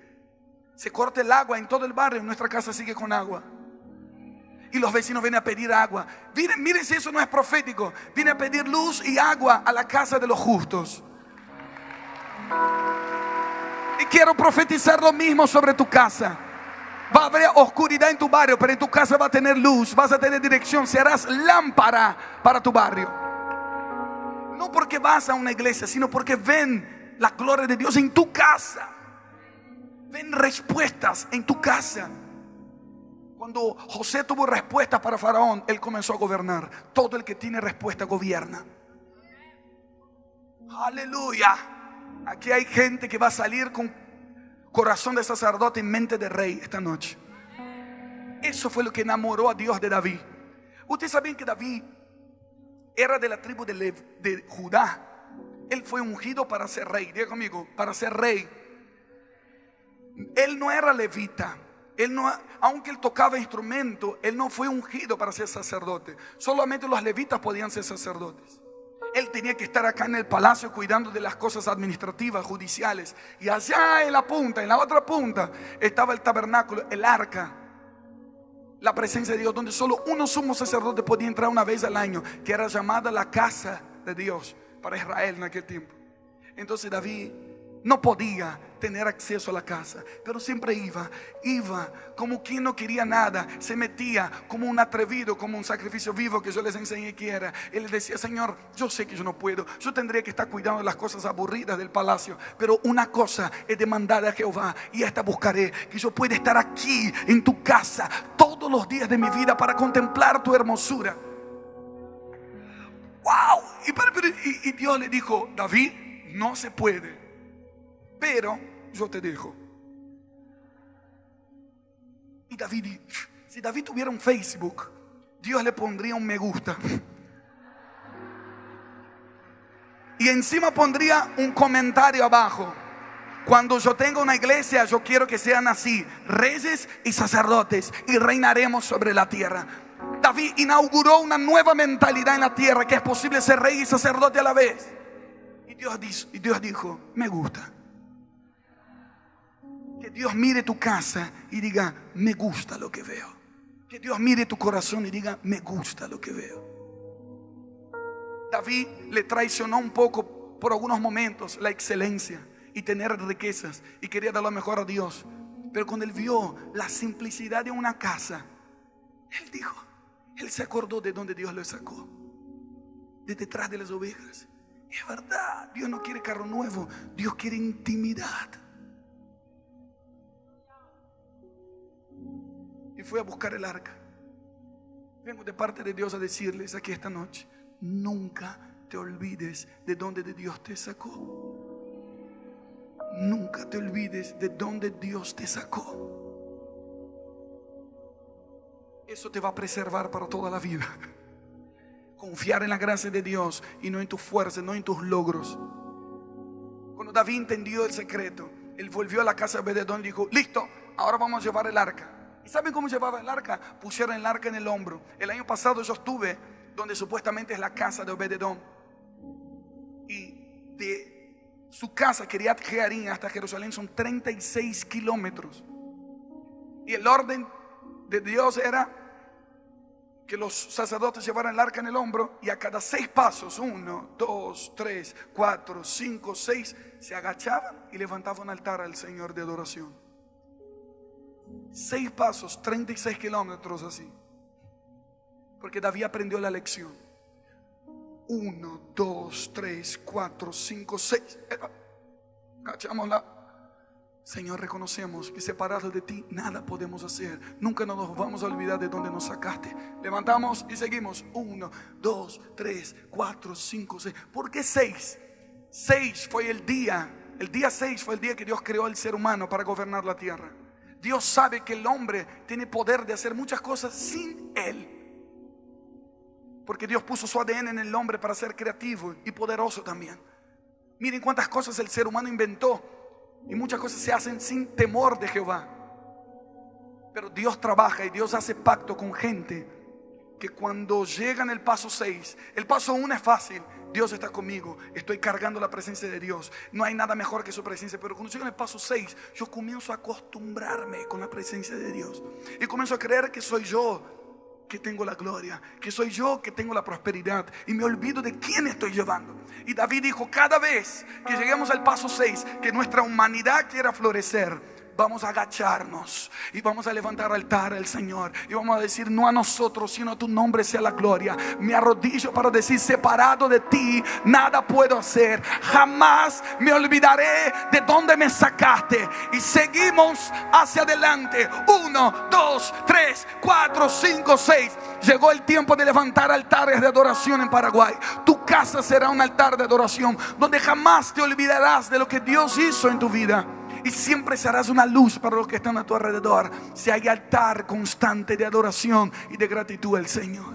Se corta el agua en todo el barrio, nuestra casa sigue con agua. Y los vecinos vienen a pedir agua. Miren si eso no es profético. Vienen a pedir luz y agua a la casa de los justos. Y quiero profetizar lo mismo sobre tu casa. Va a haber oscuridad en tu barrio, pero en tu casa va a tener luz, vas a tener dirección, serás lámpara para tu barrio. No porque vas a una iglesia, sino porque ven la gloria de Dios en tu casa. Ven respuestas en tu casa. Cuando José tuvo respuestas para Faraón, él comenzó a gobernar. Todo el que tiene respuesta gobierna. Aleluya. Aquí hay gente que va a salir con corazón de sacerdote y mente de rey esta noche. Eso fue lo que enamoró a Dios de David. Ustedes sabían que David era de la tribu de Judá. Él fue ungido para ser rey. Diga conmigo, para ser rey. Él no era levita. Aunque él tocaba instrumento, él no fue ungido para ser sacerdote. Solamente los levitas podían ser sacerdotes. Él tenía que estar acá en el palacio cuidando de las cosas administrativas, judiciales. Y allá en la punta, en la otra punta, estaba el tabernáculo, el arca, la presencia de Dios, donde solo uno sumo sacerdote podía entrar una vez al año, que era llamada la casa de Dios para Israel en aquel tiempo. Entonces David no podía tener acceso a la casa, pero siempre iba como quien no quería nada, se metía como un atrevido, como un sacrificio vivo que yo les enseñé que era. Él les decía: Señor, yo sé que yo no puedo, yo tendría que estar cuidando de las cosas aburridas del palacio, pero una cosa es demandada a Jehová, y esta buscaré, que yo pueda estar aquí en tu casa todos los días de mi vida para contemplar tu hermosura. ¡Wow! Y Dios le dijo: David, no se puede, pero yo te dejo. Y David, si David tuviera un Facebook, Dios le pondría un me gusta. Y encima pondría un comentario abajo: cuando yo tenga una iglesia, yo quiero que sean así, reyes y sacerdotes, y reinaremos sobre la tierra. David inauguró una nueva mentalidad en la tierra, que es posible ser rey y sacerdote a la vez. Y Dios dijo: me gusta. Que Dios mire tu casa y diga: me gusta lo que veo. Que Dios mire tu corazón y diga: me gusta lo que veo. David le traicionó un poco por algunos momentos la excelencia y tener riquezas, y quería dar lo mejor a Dios. Pero cuando él vio la simplicidad de una casa, él se acordó de donde Dios lo sacó, de detrás de las ovejas. Y es verdad, Dios no quiere carro nuevo, Dios quiere intimidad. Y fue a buscar el arca. Vengo de parte de Dios a decirles aquí esta noche: nunca te olvides de donde Dios te sacó. Nunca te olvides de donde Dios te sacó. Eso te va a preservar para toda la vida. Confiar en la gracia de Dios y no en tus fuerzas, no en tus logros. Cuando David entendió el secreto, él volvió a la casa de Obed-edom y dijo: listo, ahora vamos a llevar el arca. ¿Y saben cómo llevaba el arca? Pusieron el arca en el hombro. El año pasado yo estuve donde supuestamente es la casa de Obed-edom, y de su casa, Kiriat Jearim, hasta Jerusalén son 36 kilómetros. Y el orden de Dios era que los sacerdotes llevaran el arca en el hombro, y a cada 6 pasos, 1, 2, 3, 4, 5, 6, se agachaban y levantaban un altar al Señor de adoración. 6 pasos, 36 kilómetros así. Porque David aprendió la lección. 1, 2, 3, 4, 5, 6. Agachámosla. Señor, reconocemos que separados de ti nada podemos hacer. Nunca nos vamos a olvidar de donde nos sacaste. Levantamos y seguimos. 1, 2, 3, 4, 5, 6. ¿Por qué 6? 6 fue el día 6 fue el día que Dios creó al ser humano para gobernar la tierra. Dios sabe que el hombre tiene poder de hacer muchas cosas sin él, porque Dios puso su ADN en el hombre para ser creativo y poderoso también. Miren cuántas cosas el ser humano inventó, y muchas cosas se hacen sin temor de Jehová. Pero Dios trabaja y Dios hace pacto con gente que cuando llegan el paso 6, el paso 1 es fácil. Dios está conmigo, estoy cargando la presencia de Dios, no hay nada mejor que su presencia. Pero cuando llegan el paso 6, yo comienzo a acostumbrarme con la presencia de Dios, y comienzo a creer que soy yo que tengo la gloria, que soy yo que tengo la prosperidad, y me olvido de quién estoy llevando. Y David dijo: cada vez que lleguemos al paso 6, que nuestra humanidad quiera florecer, vamos a agacharnos y vamos a levantar altar al Señor, y vamos a decir: no a nosotros, sino a tu nombre sea la gloria. Me arrodillo para decir: separado de ti nada puedo hacer. Jamás me olvidaré de dónde me sacaste. Y seguimos hacia adelante. 1, 2, 3, 4, 5, 6. Llegó el tiempo de levantar altares de adoración en Paraguay. Tu casa será un altar de adoración, donde jamás te olvidarás de lo que Dios hizo en tu vida, y siempre serás una luz para los que están a tu alrededor. Si hay altar constante de adoración y de gratitud al Señor.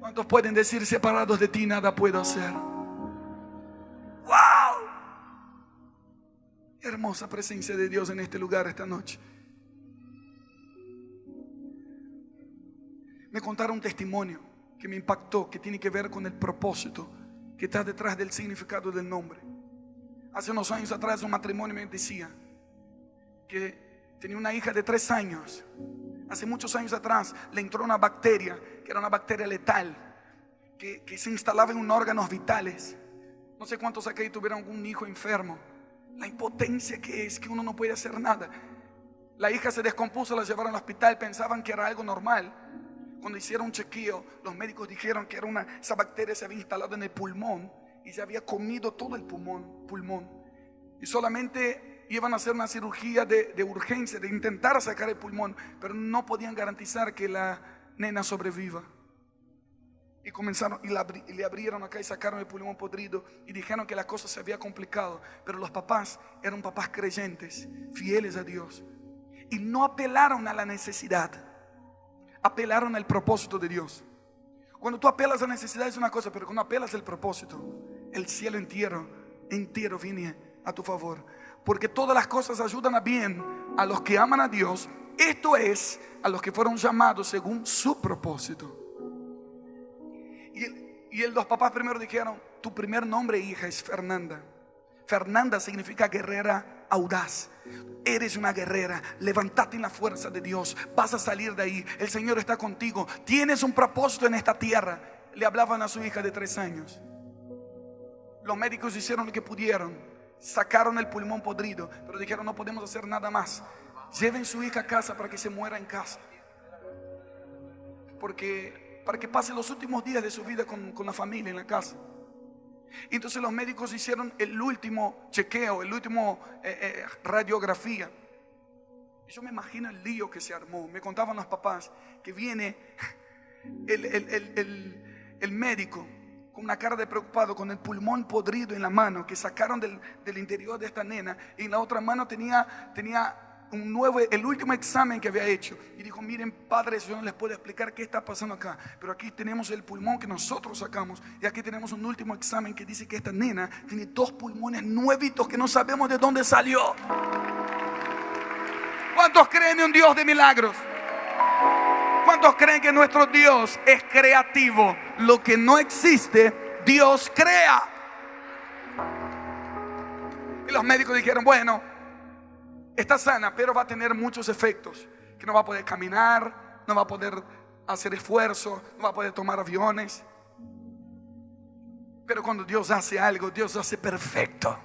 ¿Cuántos pueden decir: separados de ti nada puedo hacer? ¡Wow! Hermosa presencia de Dios en este lugar esta noche. Me contaron un testimonio que me impactó, que tiene que ver con el propósito que está detrás del significado del nombre. Hace unos años atrás, un matrimonio me decía que tenía una hija de 3 años. Hace muchos años atrás le entró una bacteria, que era una bacteria letal, que se instalaba en unos órganos vitales. No sé cuántos aquí tuvieron algún hijo enfermo. La impotencia que es, que uno no puede hacer nada. La hija se descompuso, la llevaron al hospital, pensaban que era algo normal. Cuando hicieron un chequeo, los médicos dijeron que esa bacteria se había instalado en el pulmón y se había comido todo el pulmón. Y solamente iban a hacer una cirugía de urgencia, de intentar sacar el pulmón, pero no podían garantizar que la nena sobreviva. Y comenzaron y le abrieron acá y sacaron el pulmón podrido y dijeron que la cosa se había complicado. Pero los papás eran papás creyentes, fieles a Dios, y no apelaron a la necesidad, apelaron al propósito de Dios. Cuando tú apelas a la necesidad es una cosa, pero cuando apelas al propósito, el cielo entero viene a tu favor. Porque todas las cosas ayudan a bien a los que aman a Dios, esto es, a los que fueron llamados según su propósito. Y los papás primero dijeron: tu primer nombre, hija, es Fernanda. Fernanda significa guerrera audaz. Eres una guerrera, levántate en la fuerza de Dios, vas a salir de ahí, el Señor está contigo, tienes un propósito en esta tierra. Le hablaban a su hija de 3 años. Los médicos hicieron lo que pudieron, sacaron el pulmón podrido, pero dijeron: no podemos hacer nada más. Lleven su hija a casa para que se muera en casa, para que pase los últimos días de su vida con la familia en la casa. Entonces los médicos hicieron el último chequeo, el último radiografía. Y yo me imagino el lío que se armó. Me contaban los papás que viene el médico con una cara de preocupado, con el pulmón podrido en la mano que sacaron del interior de esta nena, y en la otra mano tenía el último examen que había hecho, y dijo: miren, padres, yo no les puedo explicar qué está pasando acá, pero aquí tenemos el pulmón que nosotros sacamos, y aquí tenemos un último examen que dice que esta nena tiene 2 pulmones nuevitos que no sabemos de dónde salió. ¿Cuántos creen en un Dios de milagros? ¿Cuántos creen que nuestro Dios es creativo? Lo que no existe, Dios crea. Y los médicos dijeron: bueno, está sana, pero va a tener muchos efectos, que no va a poder caminar, no va a poder hacer esfuerzo, no va a poder tomar aviones. Pero cuando Dios hace algo, Dios hace perfecto.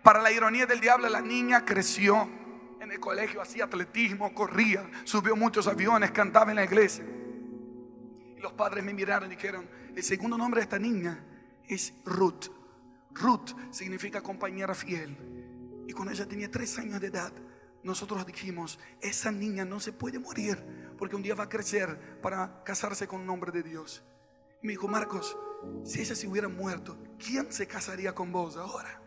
Para la ironía del diablo, la niña creció en el colegio, hacía atletismo, corría, subió muchos aviones, cantaba en la iglesia. Y los padres me miraron y dijeron: el segundo nombre de esta niña es Ruth. Ruth significa compañera fiel. Y cuando ella tenía 3 años de edad, nosotros dijimos: esa niña no se puede morir, porque un día va a crecer para casarse con un hombre de Dios. Y me dijo: Marcos, si ella se hubiera muerto, ¿quién se casaría con vos ahora?